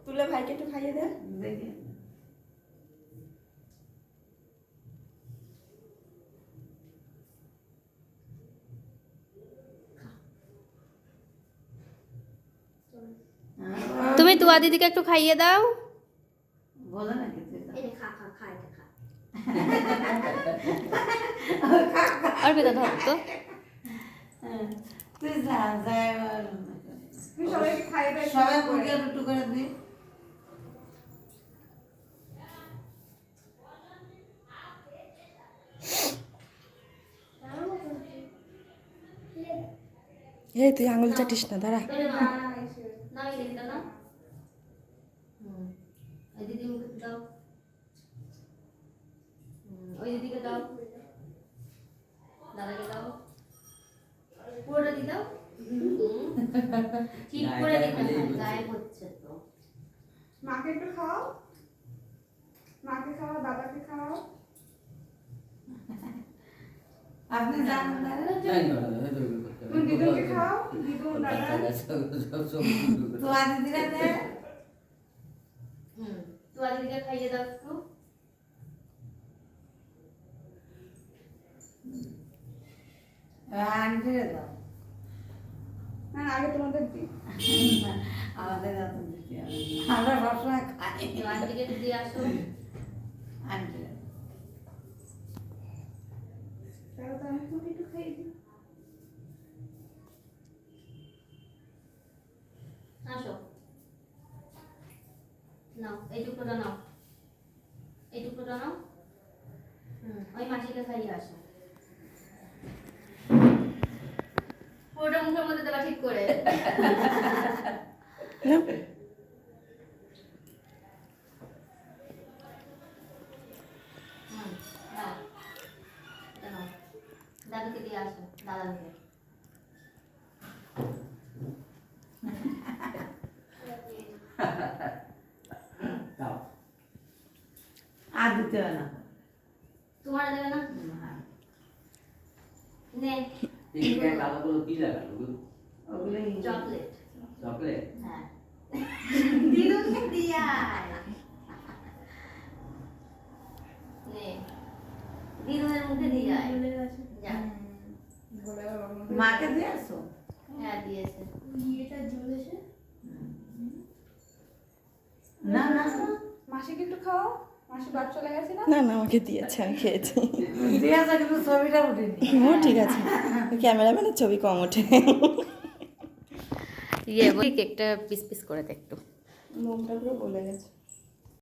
তুলে ভাইকে একটু খাইয়ে দে। তুমি তুয়া দিদিকে একটু খাইয়ে দাও। বলো না কি অর্পিতা ধর তো। তুই যা সবাইকে খাইয়ে দে, সবাই মুখে একটু করে দি। এই তুই আঙুল চাটিস না, দাঁড়া। দিদি মুখে দাও, ওই দিদিকে দাও, দাদাকে দাও, পুরোটা দিয়ে দাও। ঠিক করে দিতে হয়, গায়েব হচ্ছে তো। মাকে একটু খাও, মাকে খাও, দাদাকে খাও। আপনি জানেন না দিদুনকে খাও, দিদুন দাদা। তো আজ দিদিরা দে। তুয়া দিদিকে খাইয়ে দাও একটু। আন্টিরে দাও। না আগে তোমাদের দিই। আমাদের এত দিতে হবে না। আমরা সবসময় খাই। আন্টিকে একটু দিয়ে আসো। আন্টিরে তাহলে তো আমি তোমাকে একটু খাইয়ে দিই। আসো, নাও এই টুকরোটা নাও, এই টুকরোটা নাও। ওই মাসিকে খাইয়ে আসো। পুরোটা মুখের মধ্যে দেবা ঠিক করে। নাও, এটা নাও। দাদুকে দিয়ে আসো, দাদাকে। আর দিতে হবে না। তোমার দেবে না? নে কালোগুলো কি লাগালো? ওগুলো চকলেট। চকলেট? হ্যাঁ। দিদুনকে দিয়া। নে দিদুনের মুখে দিয়া। যা। মাকে দিয়ে আসো। হ্যাঁ দিয়েছে। এটা জ্বলেছে। না না মাসিকে একটু খাও, মাসি বাদ চলে গেছে না? না না আমাকে দিয়েছে, আমি খেয়েছি। দিয়ে আসো কিন্তু ছবিটা উঠিনি। ও ঠিক আছে, ক্যামেরাম্যানের ছবি কম ওঠে। ইয়ে কেকটা পিস পিস করে দে একটু। মুখটা পুরো গলে গেছে।